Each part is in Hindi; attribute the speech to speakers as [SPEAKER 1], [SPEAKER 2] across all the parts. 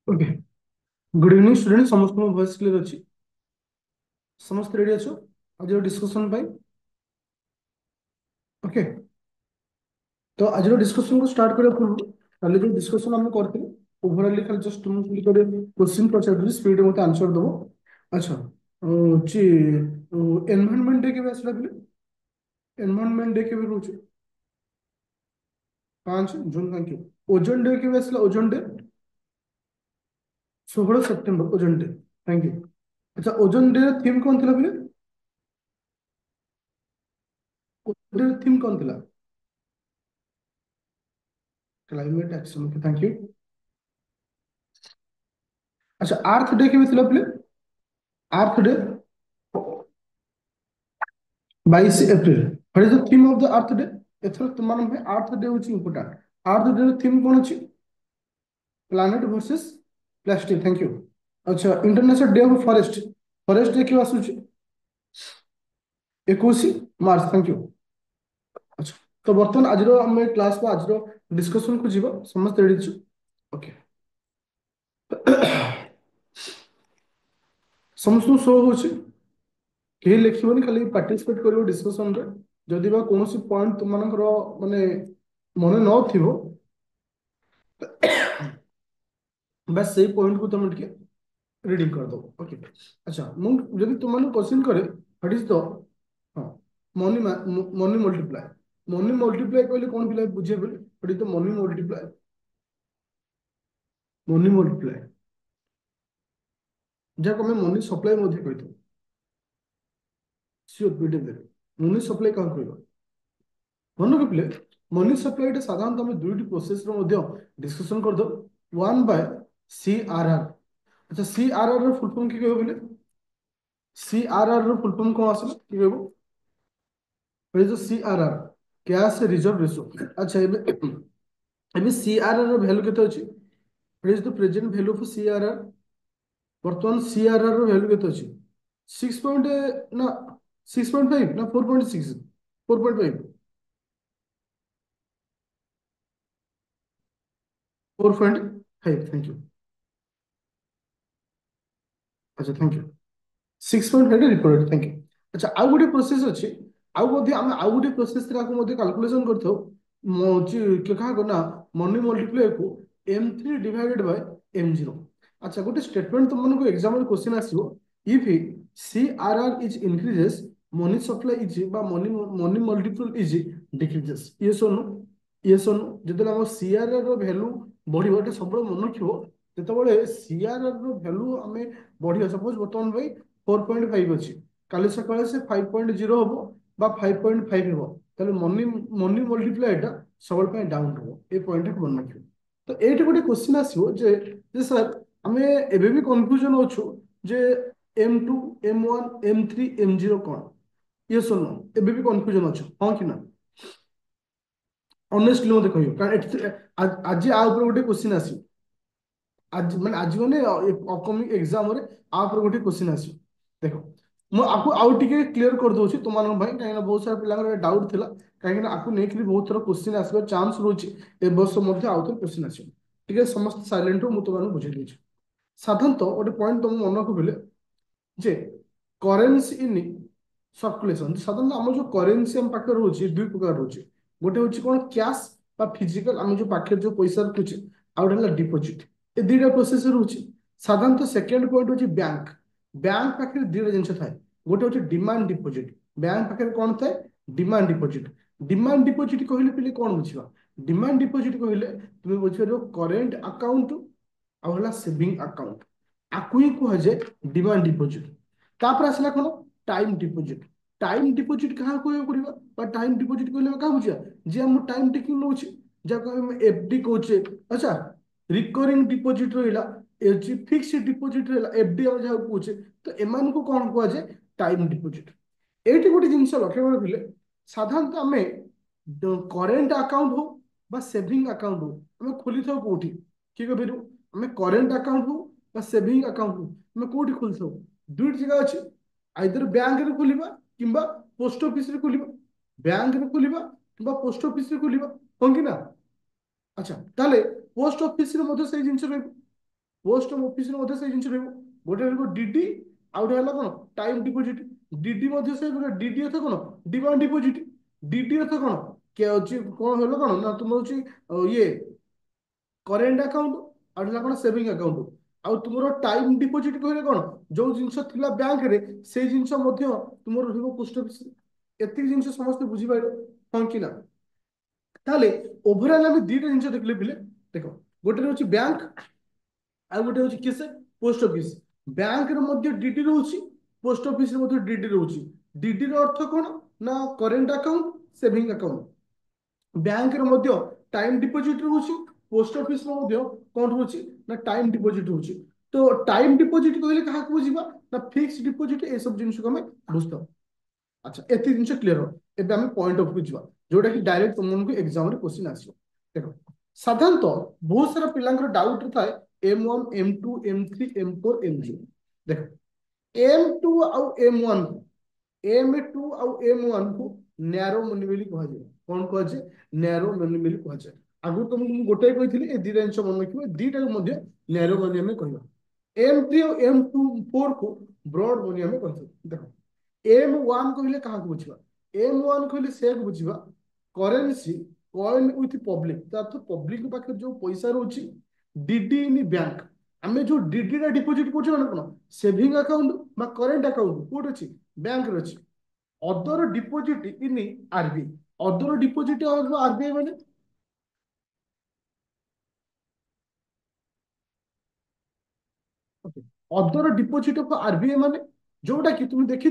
[SPEAKER 1] ओके। गुड इवनिंग स्टूडेंट, समस्त वॉइस क्लियर अच्छी? समस्त रेडी अच्छो आज डिस्कशन पाई? ओके। तो आज डिस्कशन को स्टार्ट करने पूर्व काली जो डिस्कशन आम करते ओवरऑली खाली जस्ट तुमको गोटे क्वेश्चन पचार स्पीड मत आंसर दबो। अच्छा, जी, एनवायरनमेंट डे केबे आसला बिले? एनवायरनमेंट डे केबे रोचे? 5 जून। Thank you. ओजोन डे केबे आसला? Ozone day 16 September ozone day. Thank you. अच्छा, ओजोन डे थीम कौन थिला बिले? ओजोन डे थीम कौन थिला? Climate action. Okay, thank you. अच्छा, आर्थ डे केबे थिला बिले? Earth day 22 April. What is the theme of the earth day? एथर तुमान में अर्थ डे होची इंपोर्टेंट। अर्थ डे थीम कोन अछि? Planet versus plastic. Thank you. अच्छा, international day of forest. Forest day क्यों आसुची? 21 मार्च। Thank you. अच्छा, तो बर्तमान आज हम क्लास को आज डिस्कशन को जीव समस्त रेडी छु? ओके। समस्त शो होची के लिखिबनी, खाली पार्टिसिपेट करियो डिस्कशन रे। जदि बा कोनोसी पॉइंट तुम मानकर माने मन न थिबो, बस सही पॉइंट को तुम रीडिंग कर दो। ओके। अच्छा, मुझे तुम क्वेश्चन करे व्हाट इज द, हाँ, money money multiply. Money multiply कहले कौन पिला बुझे बोले? What is the money multiply? Money multiply जहाँ मैं मनी सप्लाई मध्य कहते सियोर पीडे दे। मनी सप्लाई कहाँ कहब? मन रखिले मनी सप्लाई साधारणतः आम दुईटी प्रोसेस डिस्कशन कर दो। One by C R R. अच्छा, C R R full form की कहब बोले? C R R full form कौन आसला कि कहब? जो C R R cash reserve ratio. अच्छा, एबे सी आर आर वैल्यू केते अछि? What is the present value of C R R? वर्तमान सी आर आर वैल्यू केते अछि? 6 पॉइंट ना 6.5 ना 4.6? 4.5। 4.5। Thank you. अच्छा, thank you. 6.5 record. Thank you. अच्छा, आउ गोटे प्रोसेस अच्छी। आउ मध्ये आम आउ गोटे प्रोसेस कैलकुलेशन करथौ कि कहा को ना मनी मल्टीप्लाई को m3 डिवाइडेड बाय m0। अच्छा, गोटे स्टेटमेंट तुम को एग्जाम क्वेश्चन आसीबो, if CRR is increases money supply is बा money multiple is decreases. Yes और नो? यस और नो? जदि हम CRR रो वैल्यू बढ़िबो एटा सब मन रखिबो। যেতବେଳେ CRR ର ଭ୍ୟାଲୁ ଆମେ ବଢିବା, ସପୋଜ ବର୍ତ୍ତମାନ ଭାଇ 4.5 ଅଛି, କାଲି ସକାଳେ ସେ 5.0 ହବ বা 5.5 ହବ, ତାହେଲେ ମନି ମନି ମଲ୍ଟିପ୍ଲାୟଟା ସବୁବେଳେ ପାଇଁ ଡାଉନ ହବ। ଏ ପଏଣ୍ଟକୁ ମନେ ରଖିବ। ତ ଏଇଠି ଗୋଟେ କ୍ୱେଶ୍ଚିନ୍ ଆସିବ ଯେ ଯେ ସାର୍ ଆମେ ଏବେ ବି କନଫ୍ୟୁଜନ ଅଛୁ ଯେ M2 M1 M3 M0 କଣ? ୟେସ୍ ଅର୍ नो? ଏବେ ବି କନଫ୍ୟୁଜନ ଅଛୁ, ହଁ କି ନା? ଅନେଷ୍ଟଲି ମତେ କହିବ, କାରଣ ଏଠି ଆଜି ଆ ଉପରେ ଗୋଟେ କ୍ୱେଶ୍ଚିନ୍ ଆସିବ। आज अपकमिंग एग्जाम रे आप गोटे क्वेश्चन आसो। देख, मु आपको आउ टिके क्लियर कर दूची तुम कहीं बहुत सारा पिला डाउट थिला, कहीं आपको नहीं बहुत थोड़ा क्वेश्चन आसबार चांस रोचे। ए वर्ष मध्य आउ थे क्वेश्चन आसो। ठीक है, समस्त साइलेंट हो, तुम बुझे दूची। साधारणतः गोटे पॉइंट तुम मन को बोले जे करेन्सी इन सर्कुलेशन। साधारणतः आम जो करेन्सी आम पाखे रोचे दुई प्रकार रोचे। गोटे हूँ कौन कैश बा फिजिकल, आम जो पाखे जो पैसा रखुचे, आ गोटे डिपोजिट। ए दुईटा प्रोसेस रोचे। साधारणतः सेकेंड पॉइंट हूँ बैंक। बैंक पाखे दुईटा जिन थाए, गोटे हूँ डिमांड डिपोजिट। बैंक पाखे कौन थाए? Demand deposit. डिमांड डिपोजिट कहले पे कौन बुझा? डिमांड डिपोजिट कहले तुम बुझिपार करेन्ट अकाउंट आ सेविंग अकाउंट, आपको ही कह जाए डिमांड डिपोजिट। तापर आसला कौन? Time deposit. टाइम डिपोजिट क्या कह टाइम डिपोजिट कहले क्या बुझा? जे हम टाइम टेकिंग नौ जहाँ हम एफडी कहे। अच्छा, रिकरिंग डिपोजिट रहा, फिक्स डिपोजिट रहा, एफडी जहाँ कहे, तो एम को कौन कह जाए? Time deposit. ये गोटे जिन लक्ष्य रखिले साधारणतः आम करेन्ट अकाउंट हो बा सेविंग अकाउंट हो आम खोली था कौटी? किए कह आम करेन्ट अकाउंट हो बा सेविंग अकाउंट हो आम कौटी खोली था? दुईट जगह अच्छे, आइदर बैंक रे खोलिबा किंबा पोस्ट ऑफिस रे खोलिबा। बैंक रे खोलिबा किंबा पोस्ट ऑफिस रे खोलिबा, हम कि ना? अच्छा, ताले पोस्ट ऑफिस रे मधे सही जिंस रहइबो। पोस्ट ऑफिस मध्ये से जिनिस रहबो गोटे रहबो डीडी आ गोटे हला कोन टाइम डिपॉजिट डीडी मध्ये से गोटे डीडी अर्थ कोन डिमांड डिपॉजिट डीडी अर्थ कोन के अछि कोन हलो कोन ना तुम अछि ये करेंट अकाउंट आ हला कोन सेविंग अकाउंट आ तुमरो टाइम डिपॉजिट कहले कोन जो जिनिस थिला बैंक रे से जिनिस मध्ये तुमरो रहबो पोस्ट ऑफिस एति जिनिस समस्त बुझी पाइलो हां कि ना ताले ओवरऑल हम दीटा जिनिस देखले पिले देखो गोटे रहउछि बैंक आ गोटे हଉଛି किसे पोस्ट ऑफिस बैंक रे मध्ये डीडी रहउछि पोस्ट ऑफिस रे मध्ये डीडी रहउछि डीडी रो अर्थ कोन ना current account saving account bank रे मध्ये टाइम डिपॉजिट रहउछि पोस्ट ऑफिस रे मध्ये कोन रहउछि ना टाइम डिपॉजिट रहउछि तो टाइम डिपॉजिट कहले काहा को बुझिबा ना फिक्स डिपॉजिट ए सब जिनिस को हमें बुझतो अच्छा एति जिनिस क्लियर हो एबे हम पॉइंट ऑफ व्यू जिबा जोटा कि डायरेक्ट तुमको एग्जाम रे क्वेश्चन आसीयो देखो साधारणतः बहुत सारा पिलांकर डाउट थाए M1 M2 M3 M4 M0 देखो M2 आउ M1 M2 आउ M1 को नैरो मनी कह जाए कौन कह जाए नैरो मनी कह जाए आगु तुमको गोटे कही ए दीटा जिन मन रखिए दीटा नैरो मनी आम कह M3 और M4 को ब्रॉड मनी आम कह देखो M1 कहले क्या बुझा M1 कहले से बुझा currency coin with public earth public पाखे जो पैसा रोची डीडी इन बैंक आम जो डीडी डिपोजिट कर कौन सेविंग अकाउंट बा करेंट अकाउंट कौट अच्छी बैंक अच्छी other deposit in RBI other deposit RBI माने अदर डिपोजिट ऑफ आरबीआई माने जोटा कि तुम देखि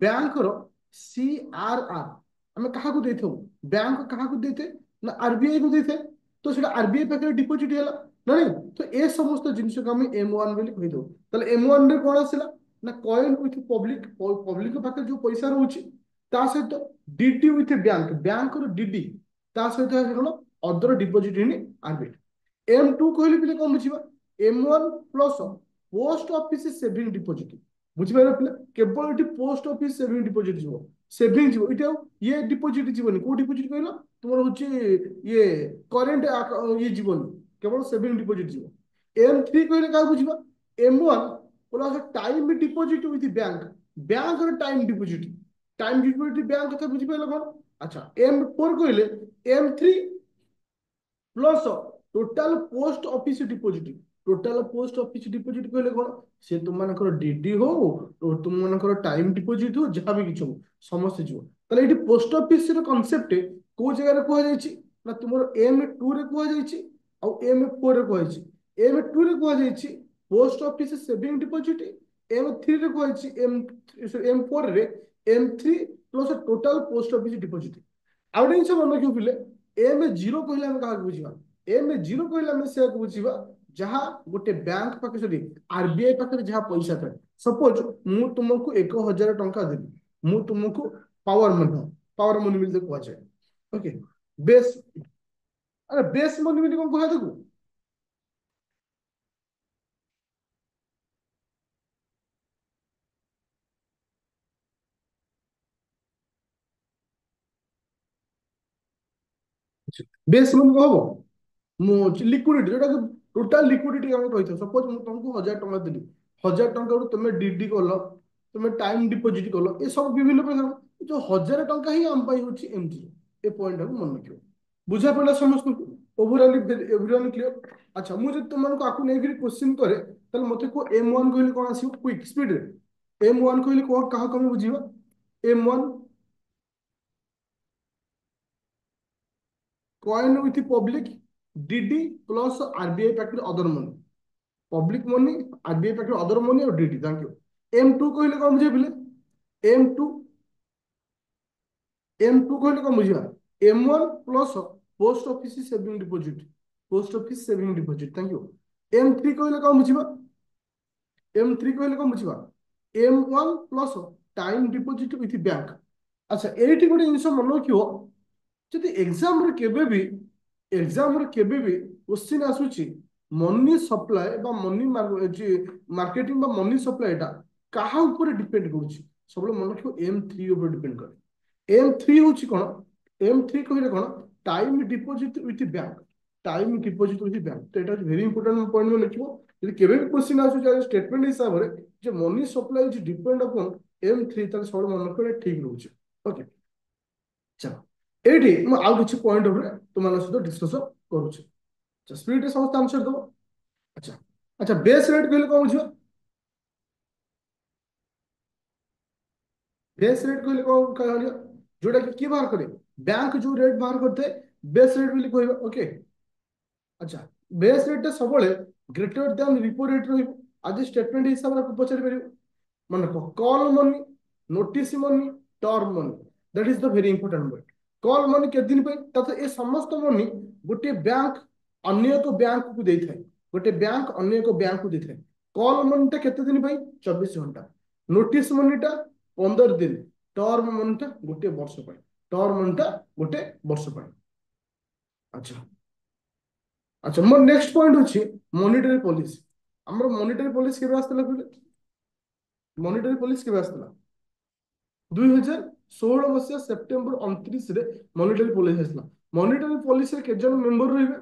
[SPEAKER 1] बैंक रो सीआरआर आम क्या बैंक क्या देते ना आरबीआई को देते तो सेटा आरबीआई पाखे डिपोजिट है ना नहीं तो ए समस्त जिनिस को हम M1 बोली कहि दो ताले M1 रे कोन आसिला ना कॉइन विथ पब्लिक पब्लिक पाखे जो पैसा रहउची ता सहित डीडी विथ बैंक बैंक रो डीडी ता सहित कोन other deposit in RBI M2 कहले पिले कोन बुझिबा M1 plus post office saving deposit बुझिबार पिले केवल एटी पोस्ट ऑफिस सेविंग डिपोजिट जीवो सेविंग जीवो इटा ये डिपोजिट जीवनी को डिपोजिट कहलो तुमर होची ये करेंट ये जीवनी केवल सेविंग डिपोजिट जीवो M3 कहले का बुझिबा M1 plus time deposit with bank bank रो टाइम डिपोजिट बैंक कथा बुझि पाइलो कोन अच्छा M4 कहले M3 plus total post office deposit total post office deposit कहले कोन से तुम मानकर डीडी हो तुम मानकर टाइम डिपोजिट हो जहां भी किछ हो समस्त जीव तले एटी पोस्ट ऑफिस रो कांसेप्ट को जगह रे कह जायछि ना तुमरो M2 रे कह जायछि आ M4 रे कह जायछि M2 रे कह जायछि post office saving deposit M3 रे कह जायछि M4 रे M3 plus total post office deposit आउ जिन मन रखियो पिले M0 कहले हम कहा बुझिबा M0 कहले हम से बुझिबा जहाँ गोटे बैंक पाखे सॉरी आरबीआई पाखे जहाँ पैसा थाए सपोज मु तुमको 1000 टंका देबी मु तुमको पावर मनी मिलते कह जाए ओके बेस अरे बेस मनी मिली कौन कह देखो बेस मनी को हबो मु लिक्विडिटी जोटा टोटाल लिक्विडिटी हम कही सपोज मु तुमको 1000 टंका देली 1000 टंका तुम डीडी कल तुम टाइम डिपोजिट कल ये सब विभिन्न प्रकार जो 1000 टंका ही आम होची एमटी ए पॉइंट को मन रखियो बुझा पड़ा समस्त ओवरऑल एवरीवन क्लियर अच्छा मुझे तुमको आकु नै क्वेश्चन करे तले मते को M1 कहले कोन आसीबो क्विक स्पीड रे M1 कहले को कहा कम बुझिबा M1 coin with public DD plus RBI packet other money public money RBI packet other money और डीडी थैंक यू M2 कहले कौन बुझे पिले M2 M2 कहले कौन बुझिबा M1 plus post office saving deposit thank you M3 कहले कौन बुझिबा M3 कहले कौन बुझिबा M1 plus time deposit with bank अच्छा एठी गोटे जिंस मन रखियो जदि एग्जाम रे केबे भी क्वेश्चन आसुची मनी सप्लाई बा मनी मार्केटिंग बा मनी सप्लाई टा कहा ऊपर डिपेंड करूची सब मन रखियो M3 ऊपर डिपेंड करे M3 होची कोन M3 कहले कोन time deposit with bank time deposit होची बैंक तो एटा वेरी इंपोर्टेंट पॉइंट में लिखिबो यदि केबे भी क्वेश्चन आसु जे स्टेटमेंट हिसाब रे जे money supply is depend upon M3 तार सब मन को ठीक रहउची ओके चलो एठी म आउ किछि पॉइंट ऊपर तुम मान सहित डिस्कस करूची अच्छा स्पीड रे समस्त आंसर दो अच्छा अच्छा बेस रेट कहले कोन बुझियो बेस रेट कहले कोन कहलियो जोटा कि बाहर करे बैंक जो रेट बाहर करते बेस रेट बोली कहबो ओके अच्छा बेस रेट सब ग्रेटर देन रिपो रेट रहिबो आज स्टेटमेंट हिसाब रे पचारि परिबो मन को call money notice money term money that is the very important word call money के दिन पे तथा ए समस्त मनी गोटे बैंक अन्य एक बैंक को देई थाए गोटे बैंक अन्य एक बैंक को देई थाए कॉल मनी टा केते दिन पे 24 घंटा नोटिस मनी टा 15 दिन टर्म मनी टा गोटे वर्ष पे टर्म मनी टा गोटे वर्ष पे अच्छा अच्छा मोर नेक्स्ट पॉइंट अछि मॉनेटरी पॉलिसी हमर मॉनेटरी पॉलिसी केबे आस्तला मॉनेटरी पॉलिसी केबे आस्तला 2016 सेप्टेम्बर 29 रे मॉनेटरी पॉलिसी आसला मॉनेटरी पॉलिसी के जन मेंबर रहिबे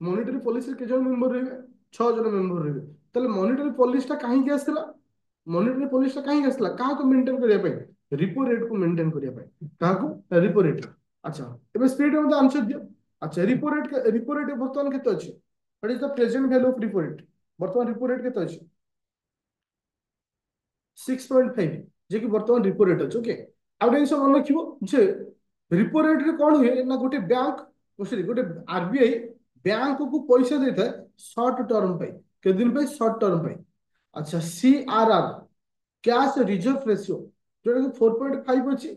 [SPEAKER 1] मॉनेटरी पॉलिसी के जन मेंबर रहिबे 6 जन मेंबर रहिबे तले मॉनेटरी पॉलिसी ता काहे के आसला मॉनेटरी पॉलिसी ता काहे के आसला काहा को मेंटेन करिया पे रिपो रेट को मेंटेन करिया पे काहा को रिपो रेट अच्छा एबे स्पीड में आंसर दियो अच्छा रिपो रेट वर्तमान केते अछि what is the present value of repo rate वर्तमान रिपो रेट केते अछि 6.5 जे कि वर्तमान रिपो रेट अछि ओके आउ ଗୋଟେ ଜିନିଷ ମନେ ରଖିବ ଯେ रिपो रेट रे कोन हुए ना गोटे बैंक सॉरी गोटे आरबीआई बैंक को पैसा देता है शॉर्ट टर्म पे के दिन पे शॉर्ट टर्म पे अच्छा सीआरआर कैश रिजर्व रेशियो जोटा कि 4.5 अछि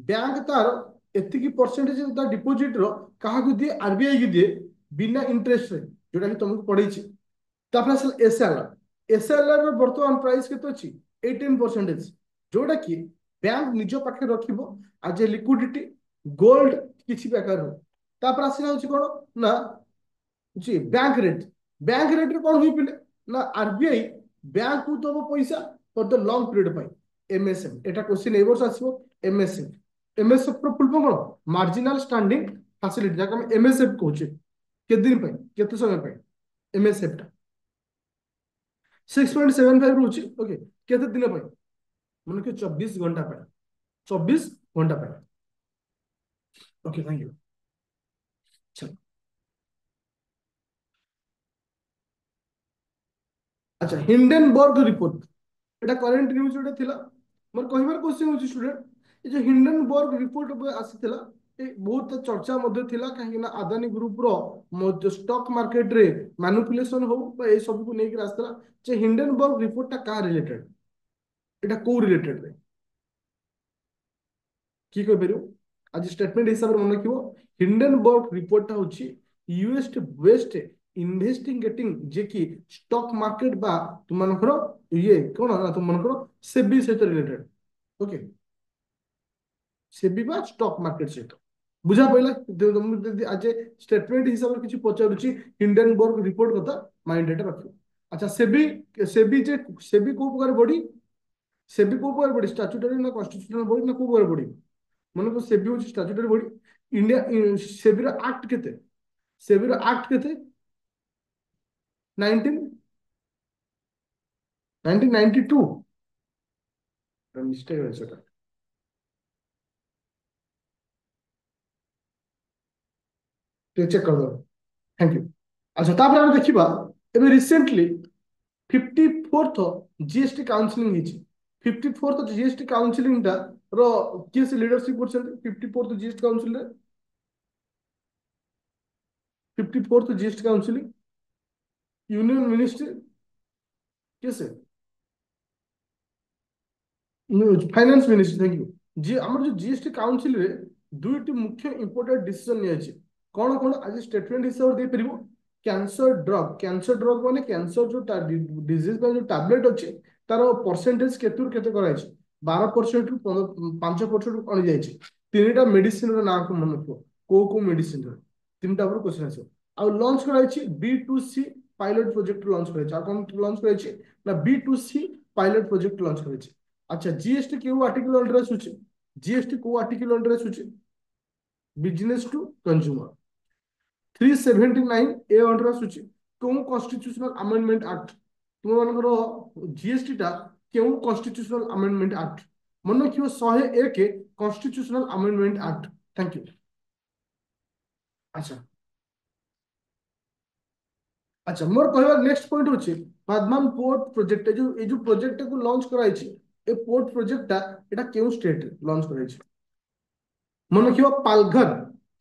[SPEAKER 1] बैंक तार एतिकी परसेंटेज ता डिपॉजिट रो कहा को दिए आरबीआई की दिए बिना इंटरेस्ट रे जोटा कि तुमको पढ़ै छी तापर आसल एसएलआर रो वर्तमान प्राइस केते अछि 18% जोटा कि बैंक निज पाखे रखिबो आज लिक्विडिटी गोल्ड किसी प्रकार हो तापर आसिना होची कोन ना जी बैंक रेट रे कोन होई पिले ना आरबीआई बैंक को दबो पैसा for the long period pi MSM Etah question ए वर्ष आसीबो एमएसएम एमएसएफ रो फुल फॉर्म कोन मार्जिनल स्टैंडिंग फैसिलिटी जाका हम एमएसएफ कहूचे के दिन पाई केते समय पाई एमएसएफ टा 6.75 रहुची ओके केते दिन पाई मन के 24 घंटा पाई 24 घंटा पाई ओके थैंक यू चलो अच्छा हिंडनबर्ग रिपोर्ट एटा करंट न्यूज जोटा थिला मोर कहिबार क्वेश्चन होची स्टूडेंट ए जे हिंडनबर्ग रिपोर्ट आसीथिला ए बहुत चर्चा मध्ये थिला काहे ना अदानी ग्रुप रो स्टॉक मार्केट रे मैनिपुलेशन हो बा ए सब को नेक रास्ता जे हिंडनबर्ग रिपोर्ट ता का रिलेटेड एटा को रिलेटेड रे की कह परियो आज स्टेटमेंट हिसाब रे मन रखिबो हिंडनबर्ग रिपोर्ट ता होची यूएस बेस्ड इन्वेस्टिगेटिंग जे कि स्टॉक मार्केट बा तुमनकर ये कोन ना तुमनकर सेबी सहित रिलेटेड ओके सेबी बा स्टॉक मार्केट सहित बुझा पइला आज स्टेटमेंट हिसाब रे किछि पचारुची हिंडनबर्ग रिपोर्ट कथा माइंड एटा रखियो अच्छा सेबी सेबी जे सेबी को प्रकार बॉडी सेबी को प्रकार बॉडी स्टैट्यूटरी ना कॉन्स्टिट्यूशनल बॉडी ना को प्रकार बॉडी मन को सेबी होची स्टैट्यूटरी बॉडी इंडिया सेबी रो एक्ट केते सेबी रो एक्ट केते 19 1992 मिस्टेक है सेटा चेक कर दो थैंक यू अच्छा तापर हम देखिबा एबे रिसेंटली 54th जीएसटी काउंसलिंग हिची 54th जीएसटी काउंसलिंग टा रो किस लीडरशिप करछन 54th जीएसटी काउंसिल रे 54th GST counselling union ministry किसे फाइनेंस मिनिस्ट्री थैंक यू जी हमर जो जीएसटी काउंसिल रे दुईटी मुख्य इंपोर्टेंट डिसीजन निया अछि कोन कोन आज स्टेटमेंट हिसाब दे परिबो कैंसर ड्रग माने कैंसर जो डिजीज का जो टैबलेट अछि तार परसेंटेज केतुर केते कराइ छै 12% रु 5% कण जाय छै तीनटा मेडिसिन रो नाम को मन रखो को मेडिसिन रो तीनटा पर क्वेश्चन आछो आ लॉन्च कराइ छै B2C पायलट प्रोजेक्ट लॉन्च कराइ छै आ कोन लॉन्च कराइ छै ना B2C पायलट प्रोजेक्ट लॉन्च कराइ छै अच्छा जीएसटी क्यों आर्टिकल अंडर आसुची जीएसटी को आर्टिकल अंडर आसुची business to consumer 379 A under आसुची कोन कॉन्स्टिट्यूशनल अमेंडमेंट एक्ट तुम मानकर जीएसटी टा केउ कॉन्स्टिट्यूशनल अमेंडमेंट एक्ट मन रखियो 101 constitutional amendment act. Thank you. अच्छा अच्छा मोर कहबार नेक्स्ट पॉइंट होची पद्मम पोर्ट प्रोजेक्ट जो ए जो प्रोजेक्ट को लॉन्च कराइछि ए पोर्ट प्रोजेक्ट टा एटा केउ स्टेट लॉन्च कराइछि मन रखियो पालघर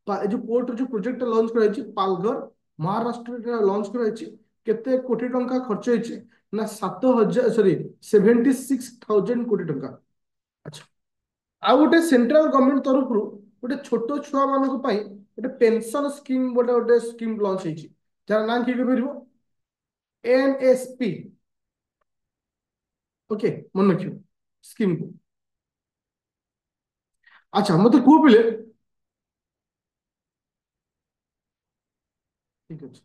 [SPEAKER 1] ए जो पोर्ट जो प्रोजेक्ट लॉन्च कराइछि पालघर महाराष्ट्र रे लॉन्च कराइछि केते कोटी टंका खर्च होइछि ना 7000 सॉरी 76,000 कोटी टंका। अच्छा ଆଉ ଗୋଟେ ସେଣ୍ଟ୍ରାଲ ଗଭର୍ଣ୍ଣମେଣ୍ଟ ତରଫରୁ ଗୋଟେ ଛୋଟ ଛୁଆ ମାନଙ୍କ ପାଇଁ ଗୋଟେ ପେନସନ ସ୍କିମ୍ ଗୋଟେ ଗୋଟେ ସ୍କିମ୍ ଲଞ୍ଚ ହେଇଛି ଯାହାର ନାଁ କିଏ କହିପାରିବ ଏନଏସପି। ଓକେ ମନେ ରଖିବ ସ୍କିମ୍ କୁ। ଆଚ୍ଛା ମତେ କୁହ ପିଲେ ଠିକ ଅଛି।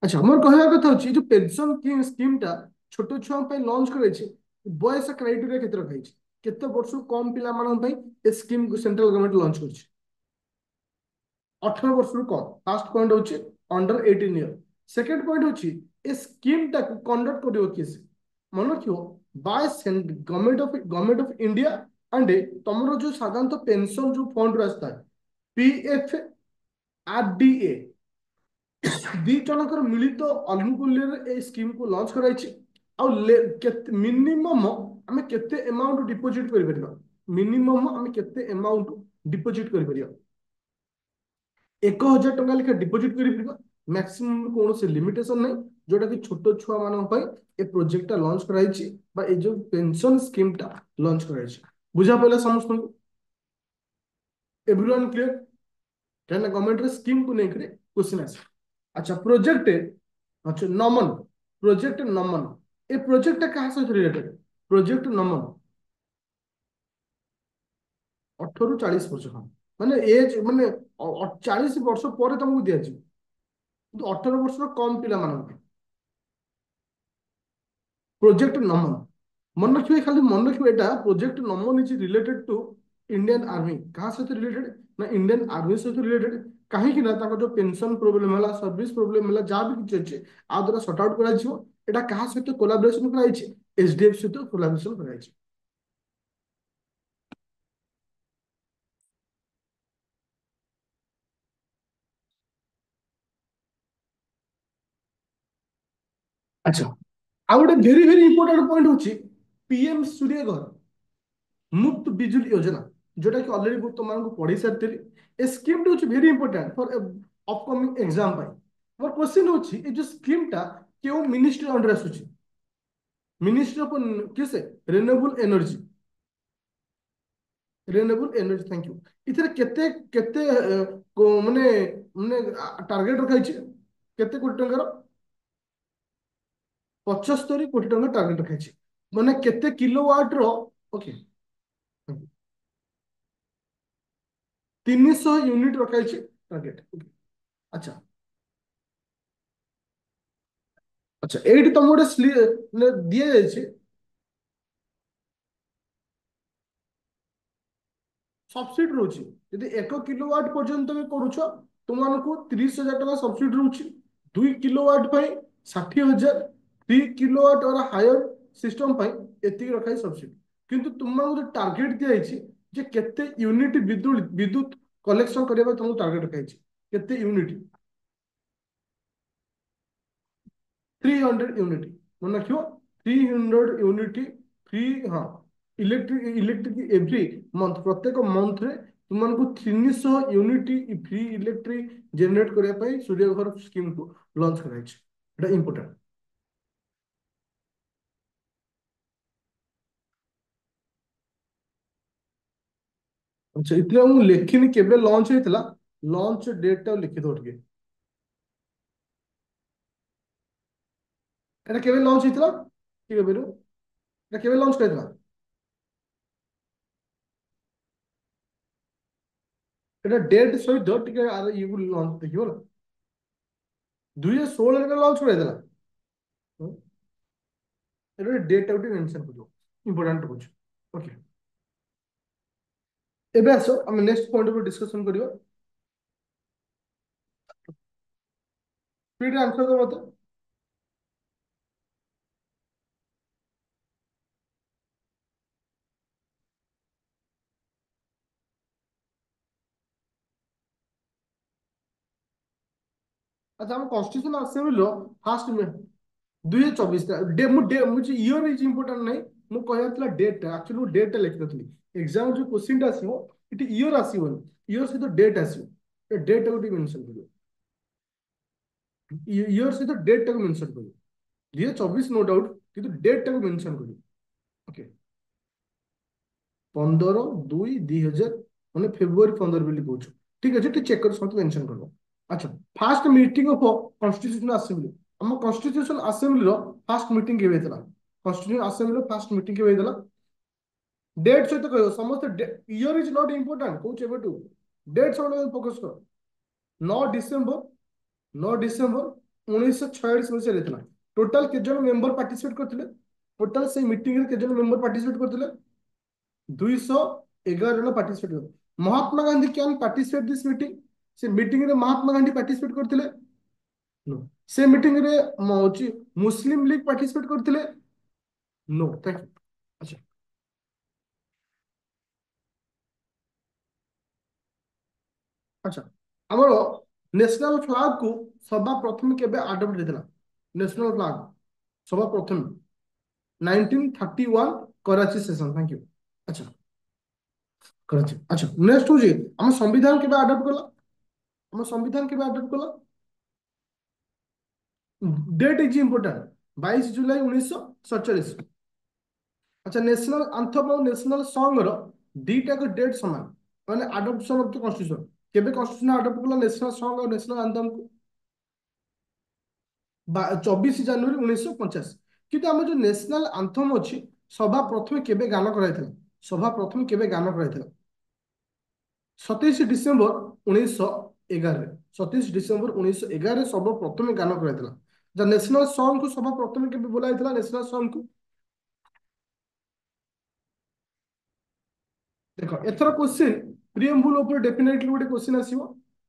[SPEAKER 1] ଆଚ୍ଛା ମୋର କହିବା କଥା ହଉଛି ଏ ଯୋଉ ପେନସନ ସ୍କିମ୍ ଟା ଛୋଟ ଛୁଆଙ୍କ ପାଇଁ ଲଞ୍ଚ କରାଯାଇଛି ବୟସ କ୍ରାଇଟେରିଆ କେତେ ରଖାଯାଇଛି କେତେ ବର୍ଷରୁ କମ ପିଲାମାନଙ୍କ ପାଇଁ ଏ ସ୍କିମ୍ ସେଣ୍ଟ୍ରାଲ ଗଭର୍ଣ୍ଣମେଣ୍ଟ ଲଞ୍ଚ କରିଛି 18 ବର୍ଷରୁ କମ। ଫାର୍ଷ୍ଟ ପଏଣ୍ଟ ହଉଛି ଅଣ୍ଡର 18 ଇୟର। ସେକେଣ୍ଡ ପଏଣ୍ଟ ହଉଛି ଏ ସ୍କିମ୍ ଟାକୁ କଣ୍ଡକ୍ଟ କରିବ କିଏ ସେ ମନେ ରଖିବ ବାୟ ଗଭର୍ଣ୍ଣମେଣ୍ଟ ଅଫ ଇଣ୍ଡିଆ ଆଣ୍ଡ ତମର ଯୋଉ ସାଧାରଣତଃ ପେନସନ ଯୋଉ ଫଣ୍ଡ ଆସିଥାଏ ପିଏଫ ଆରଡିଏ ଦି ଜଣଙ୍କର ମିଳିତ ଅନୁକୂଲ୍ୟରେ ଏଇ ସ୍କିମ୍ କୁ ଲଞ୍ଚ କରାଯାଇଛି। ଆଉ ମିନିମମ ଆମେ କେତେ ଆମାଉଣ୍ଟ ଡିପୋଜିଟ୍ କରିପାରିବା ମିନିମମ ଆମେ କେତେ ଆମାଉଣ୍ଟ ଡିପୋଜିଟ୍ କରିପାରିବା 1,000 ଟଙ୍କା ଲେଖା ଡିପୋଜିଟ୍ କରିପାରିବା ମ୍ୟାକ୍ସିମମ୍ କୌଣସି ଲିମିଟେସନ ନାହିଁ ଯୋଉଟା କି ଛୋଟ ଛୁଆ ମାନଙ୍କ ପାଇଁ ଏ ପ୍ରୋଜେକ୍ଟଟା ଲଞ୍ଚ କରାଯାଇଛି ବା ଏଇ ଯୋଉ ପେନସନ ସ୍କିମ୍ ଟା ଲଞ୍ଚ କରାଯାଇଛି। ବୁଝା ପଇଲା ସମସ୍ତଙ୍କୁ ଏଭ୍ରିୱାନ୍ କ୍ଲିୟର କାହିଁକିନା ଗଭର୍ଣ୍ଣମେଣ୍ଟର ସ୍କିମ୍ କୁ ନେଇକରି କ୍ୱେଶ୍ଚିନ୍ ଆସେ। अच्छा प्रोजेक्ट अच्छा नमन प्रोजेक्ट नमन ए प्रोजेक्ट कहा सहित रिलेटेड प्रोजेक्ट नमन 18 ରୁ 40 ବର୍ଷ ହଁ ମାନେ ଏଜ ମାନେ 40 ବର୍ଷ ପରେ ତମକୁ ଦିଆଯିବ କିନ୍ତୁ 18 ବର୍ଷର କମ ପିଲାମାନଙ୍କ ପାଇଁ प्रोजेक्ट नमन मन रखिए खाली मन रखिए एटा project Naman is related to Indian army कहा सहित रिलेटेड ना इंडियन आर्मी सहित रिलेटेड कहीं ना जो पेंशन प्रोब्लेम है सर्विस प्रोब्लेम है जहाँ भी किसी अच्छे आ द्वारा सॉर्ट आउट करा क्या सहित कोलाबोरेशन कराई एचडीएफ सहित कोलाबोरेशन कराई। अच्छा आ गोटे भेरी भेरी इंपोर्टेंट पॉइंट होची पीएम सूर्य घर मुफ्त बिजुली योजना जोटा कि ऑलरेडी तुमको पढ़ी सारी ए स्कीम टा very important for upcoming exam more question होची ए जो स्कीम टा क्यों मिनिस्ट्री अंडर आसुची मिनिस्ट्री ऑफ किसे renewable energy renewable energy thank you इथरे केते केते माने माने टारगेट रखाइछि केते कोटी टंकार 75 कोटी टंका टारगेट रखाइछि माने केते किलोवाट रो ओके 300 यूनिट रखाइछि टारगेट। अच्छा अच्छा एठी तुम गोटे दिया जाइछि सब्सिडी रोची यदि 1 किलोवाट पर्यंत तुम करूछ तुमको 30,000 टका सब्सिडी रोची 2 किलोवाट 60,000 3 किलोवाट और हायर सिस्टम एति रखाई सब्सिडी किंतु तुमको जो टार्गेट दिया जे केते यूनिट विद्युत विद्युत कलेक्शन करबा तुमको टार्गेट रखाई केते यूनिट 300 यूनिट मन रखियो 300 यूनिट फ्री हाँ इलेक्ट्रिक इलेक्ट्रिक एवरी मंथ प्रत्येक मंथ रे तुमको 300 यूनिट फ्री इलेक्ट्रिक जनरेट करने सूर्य घर स्कीम को लॉन्च कराई इंपोर्टेंट। अच्छा इतना मुझे लिखिनी केबे लॉन्च होइतला लॉन्च डेट टा लिखि दो ଟିକେ এটা কেবে লঞ্চ হইতলা কি কেবে এটা কেবে লঞ্চ করেছিলা এটা ডেଟ୍ ସହିତ ଟିକେ ଆର ଇଏ ଲଞ୍ଚ ଦେଖିବ ନା 2016 ରେ ଲଞ୍ଚ କରାଇଥିଲା এটা ডেଟ୍ ଟା ଟିକେ ମେନସନ କରିବ ଇମ୍ପୋର୍ଟାଣ୍ଟ କହୁଛି ଓକେ। ଏବେ ଆସ ଆମେ ନେକ୍ସଟ ପଏଣ୍ଟ ଉପରେ ଡିସ୍କସନ କରିବା। ସ୍ପିଡ୍ ଆନ୍ସର ଦବ ମତେ। ଆଚ୍ଛା ଆମ କନଷ୍ଟିଟ୍ୟୁସନ ଆସେମ୍ବଲିର ଫାଷ୍ଟ 2024 ଡେ ମୁଁ ଡେ ମୁଁ ଇୟର ଇଜ ଇମ୍ପୋର୍ଟାଣ୍ଟ ନାହିଁ। ମୁଁ କହିବାର ଥିଲା ଡେଟ୍ ଆକ୍ଚୁଆଲି ମୁଁ ଡେଟ୍ ଟା ଲେଖିନଥିଲି। ଏକ୍ସାମ ଯୋଉ କ୍ୱେଶ୍ଚିନ୍ ଟା ଆସିବ ଏଠି ଇୟର ଆସିବନି, ଇୟର ସହିତ ଡେଟ୍ ଆସିବ। ଏ ଡେଟ୍ ଟାକୁ ଟିକେ ମେନସନ କରିବ, ଇୟର ସହିତ ଡେଟ୍ ଟାକୁ ମେନସନ କରିବ। 2024 नो डाउट, କିନ୍ତୁ ଡେଟ୍ ଟାକୁ ମେନସନ କରିବ। ଓକେ 15/2/2000 ମାନେ ଫେବୃଆରୀ 15 ବୋଲି କହୁଛୁ। ଠିକ ଅଛି ଟିକେ ଚେକ୍ କରି ସମସ୍ତେ ମେନସନ କରିବ। ଆଚ୍ଛା first meeting of constitution assembly. ଆମ କନଷ୍ଟିଟ୍ୟୁସନ ଆସେମ୍ବଲିର ଫାଷ୍ଟ ମିଟିଂ କେବେ ହେଇଥିଲା? କନଷ୍ଟିଟ୍ୟୁସନ ଆସେମ୍ବଲିର ଫାଷ୍ଟ ମିଟିଂ କେବେ ହେଇଥିଲା? ଡେଟ୍ ସହିତ କହିବ ସମସ୍ତେ। ଇୟର ଇଜ ନଟ୍ ଇମ୍ପୋର୍ଟାଣ୍ଟ କହୁଛି ଏବେଠୁ। ଡେଟ୍ ସବୁବେଳେ ଫୋକସ କର। 9 ଡିସେମ୍ବର 9 ଡିସେମ୍ବର 1946 ମସିହାରେ ହେଇଥିଲା। ଟୋଟାଲ କେତେ ଜଣ ମେମ୍ବର ପାର୍ଟିସିପେଟ କରିଥିଲେ? ଟୋଟାଲ ସେଇ ମିଟିଂରେ କେତେ ଜଣ ମେମ୍ବର ପାର୍ଟିସିପେଟ କରିଥିଲେ? 211 ଜଣ ପାର୍ଟିସିପେଟ କରିଥିଲେ। Mahatma Gandhi can participate this meeting? ସେ ମିଟିଂରେ ମହାତ୍ମା ଗାନ୍ଧୀ ପାର୍ଟିସିପେଟ କରିଥିଲେ? नो। ସେ ମିଟିଂରେ ହଉଛି ମୁସଲିମ ଲିଗ ପାର୍ଟିସିପେଟ କରିଥିଲେ? नो। Thank you. अच्छा अच्छा ଆମର ନ୍ୟାସନାଲ ଫ୍ଲାଗ କୁ ସବା ପ୍ରଥମେ କେବେ ଆଡପ୍ଟ ହେଇଥିଲା? ନ୍ୟାସନାଲ ଫ୍ଲାଗ ସବା ପ୍ରଥମେ 1931 କରାଚି ସେସନ। Thank you. अच्छा କରାଚି। अच्छा ନେକ୍ସଟ ହଉଛି ଆମ ସମ୍ବିଧାନ କେବେ ଆଡପ୍ଟ କଲା? ଆମ ସମ୍ବିଧାନ କେବେ ଆଡପ୍ଟ କଲା? Date is important. 22 जुलाई 1947। अच्छा नेशनल आंथम और नेशनल सॉन्ग रो दीटा को डेट समान माने अडॉप्शन ऑफ द कॉन्स्टिट्यूशन। केबे कॉन्स्टिट्यूशन अडॉप्ट कला नेशनल सॉन्ग और नेशनल आंथम को? 24 जनवरी 1950। কিন্তু আমার যে ন্যাশনাল আন্থম ଅଛି সভা প্রথমে কেবে গান করাইଥିଲା? সভা প্রথমে কেবে গান করাইଥିଲା? 27 ডিসেম্বর 1911। 27 ডিসেম্বর 1911 সর্ব প্রথমে গান করাইଥିଲା। যা ন্যাশনাল সং কু সভা প্রথমে কেবে बोला ହେଇଥିଲା ন্যাশনাল সং কু? ଦେଖ ଏଥର କ୍ୱେଶ୍ଚିନ୍ ପ୍ରିଏମ୍ବୁଲ ଉପରେ ଡେଫିନେଟଲି ଗୋଟେ କ୍ୱେଶ୍ଚିନ୍ ଆସିବ,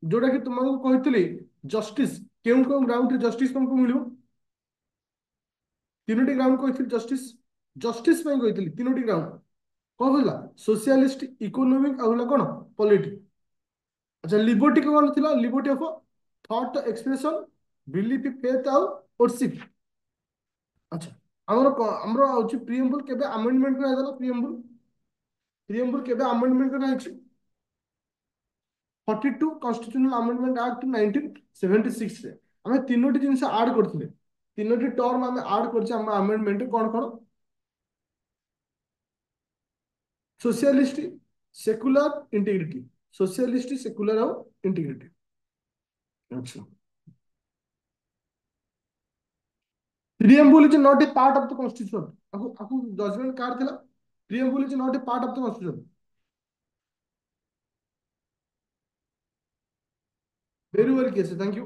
[SPEAKER 1] ଯୋଉଟା କି ତୁମକୁ କହିଥିଲି ଜଷ୍ଟିସ୍ କେଉଁ କେଉଁ ଗ୍ରାଉଣ୍ଡରେ ଜଷ୍ଟିସ୍ ତମକୁ ମିଳିବ? ତିନୋଟି ଗ୍ରାଉଣ୍ଡ କହିଥିଲି ଜଷ୍ଟିସ୍। ଜଷ୍ଟିସ୍ ପାଇଁ କହିଥିଲି ତିନୋଟି ଗ୍ରାଉଣ୍ଡ। କଣ କହିଲା? ସୋସିଆଲିଷ୍ଟ, ଇକୋନୋମିକ ଆଉ ହେଲା କଣ ପଲିଟିକ। ଆଚ୍ଛା ଲିବର୍ଟି କଣ ଥିଲା? Liberty of thought expression, belief, faith ଆଉ वर्शिप। ଆଚ୍ଛା ଆମର ହଉଛି ପ୍ରିଏମ୍ବୁଲ କେବେ ଆମେଣ୍ଡମେଣ୍ଟ କରାଯାଇଥିଲା? ପ୍ରିଏମ୍ବୁଲ କେବେ ଆମେଣ୍ଡମେଣ୍ଟ କରାଯାଇଛି? 42 କନଷ୍ଟିଟ୍ୟୁସନାଲ ଆମେଣ୍ଡମେଣ୍ଟ ଆକ୍ଟ 1976 ରେ ଆମେ ତିନୋଟି ଜିନିଷ ଆଡ୍ କରିଥିଲେ। ତିନୋଟି ଟର୍ମ ଆମେ ଆଡ୍ କରିଛେ ଆମ ଆମେଣ୍ଡମେଣ୍ଟ। କଣ କଣ? Socialist, secular, integrity. Socialist, secular और इंटीग्रिटी। अच्छा preamble is not a part of the constitution. आपको आपको जजमेंट कार थिला preamble is not a part of the constitution. Very well case, thank you.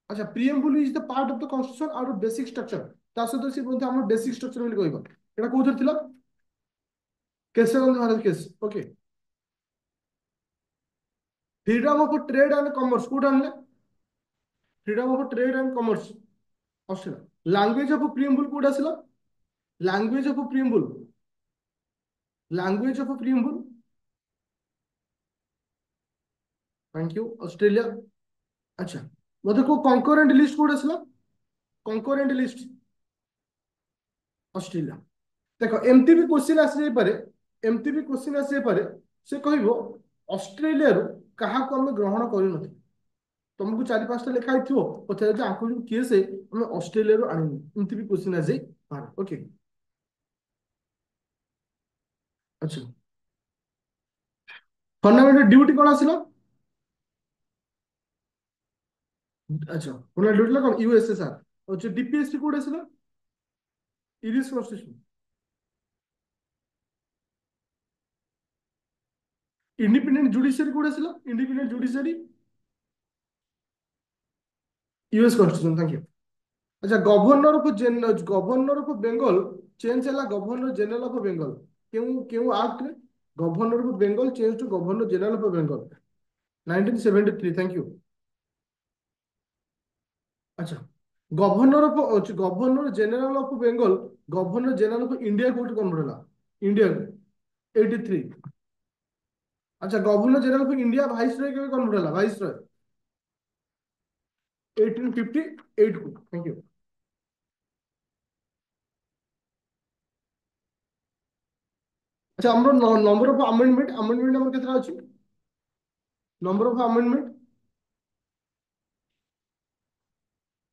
[SPEAKER 1] अच्छा preamble is the part of the constitution और बेसिक स्ट्रक्चर। ता सहित से बोलते हम बेसिक स्ट्रक्चर बोली कहबा। एटा कोथर थिला? Keshavchandra Maharaj case. Okay freedom of trade and commerce कोड आनले? Freedom of trade and commerce Australia. Language of preamble कोड आसिला? Language of preamble, language of preamble. Thank you Australia. अच्छा बोधे को कंकरेंट लिस्ट कोड आसिला? Concurrent list Australia. देखो एमती भी क्वेश्चन आसी जाई पारे, एमती भी क्वेश्चन आसी जाई पारे से कहबो ऑस्ट्रेलिया रो काहा को हम ग्रहण करि नथि। तुमको चारि पांचटा लिखा आइथिबो पछे जे आंको जो केस है हम ऑस्ट्रेलिया रो आनिनी। एमती भी क्वेश्चन आसी जाई पारे। ओके अच्छा फंडामेंटल ड्यूटी कोन आसिला? अच्छा फंडामेंटल ड्यूटी कोन यूएसएसआर। अच्छा डीपीएसटी कोड आसिला? Irish constitution. इंडिपेंडेंट जुडिशियरी कोड आसिला? Independent judiciary US constitution. Thank you. अच्छा गवर्नर ऑफ बेंगल चेंज है गवर्नर जनरल ऑफ बेंगल क्यों क्यों एक्ट रे? Governor of Bengal change to governor general of Bengal 1973। Thank you. अच्छा, governor general of Bengal governor general of India कोड कौन पड़ेगा? इंडिया को 83। अच्छा, governor general of India viceroy के कौन पड़ेगा? वाइस रॉय 1858 को। Thank you. अच्छा, हमरो नंबर ऑफ अमेंडमेंट हमर केतना अछि? Number of amendment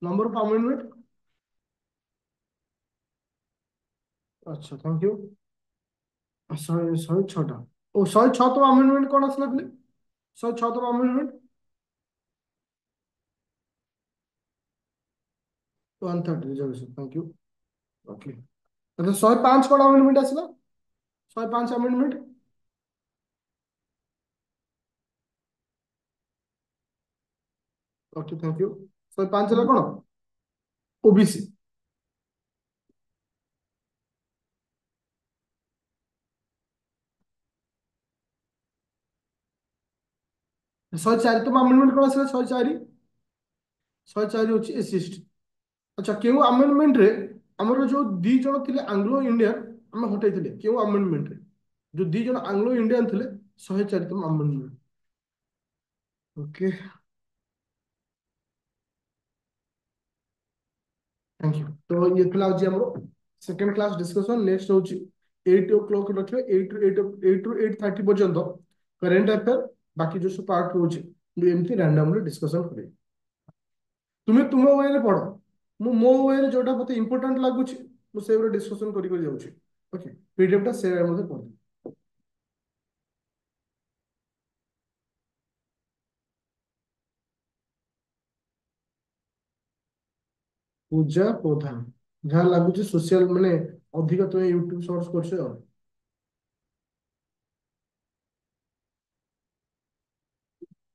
[SPEAKER 1] number of amendment. अच्छा, थैंक यू। 106टा। ओ 106तम अमेंडमेंट कौन आसला फिर? 106तम amendment 130 reservation. Thank you. Okay. अच्छा, 105 कौन अमेंडमेंट आसला? 105 अमेंडमेंट। Okay, thank you. 105 ହେଲା କଣ? ओबीसी। 104ତମ ଆମେଣ୍ଡମେଣ୍ଟ କଣ ଆସିଲା? 104। 104 ହଉଛି ଏସସି ଏସଟି। ଆଚ୍ଛା, କେଉଁ ଆମେଣ୍ଡମେଣ୍ଟ ରେ ଆମର ଯୋଉ ଦି ଜଣ ଥିଲେ ଆଙ୍ଗ୍ଲୋ ଇଣ୍ଡିଆନ ଆମେ ହଟେଇଥିଲେ? କେଉଁ ଆମେଣ୍ଡମେଣ୍ଟ ରେ ଯୋଉ ଦି ଜଣ ଆଙ୍ଗ୍ଲୋ ଇଣ୍ଡିଆନ ଥିଲେ? 104ତମ ଆମେଣ୍ଡମେଣ୍ଟ। Okay, thank you. तो ये ଥିଲା ହଉଛି ଆମର ସେକେଣ୍ଡ କ୍ଲାସ ଡିସ୍କସନ। ନେକ୍ସଟ ହଉଛି 8 o'clock ରଖିବେ। 8 ରୁ 8:30 ପର୍ଯ୍ୟନ୍ତ କରେଣ୍ଟ ଆଫେୟାର, ବାକି ଯୋଉ ସବୁ ପାର୍ଟ ରହୁଛି ଏମିତି ରାଣ୍ଡମଲି ଡିସ୍କସନ କରିବେ। ତୁମେ ତୁମ ୱେରେ ପଢ, ମୁଁ ମୋ ୱେରେ ଯୋଉଟା ମତେ ଇମ୍ପୋର୍ଟାଣ୍ଟ ଲାଗୁଛି ମୁଁ ସେଇଭଳି ଡିସ୍କସନ କରି କରି ଯାଉଛି। ଓକେ, ପିଡିଏଫ ଟା ସେଭ୍ ମଧ୍ୟ ପଢ। ପୂଜା ପ୍ରଧାନ ଯାହା ଲାଗୁଛି ସୋସିଆଲ ମାନେ ଅଧିକ ତୁମେ ୟୁଟ୍ୟୁବ ସର୍ଚ୍ଚ କରୁଛ ଆଉ।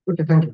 [SPEAKER 1] Okay, thank you.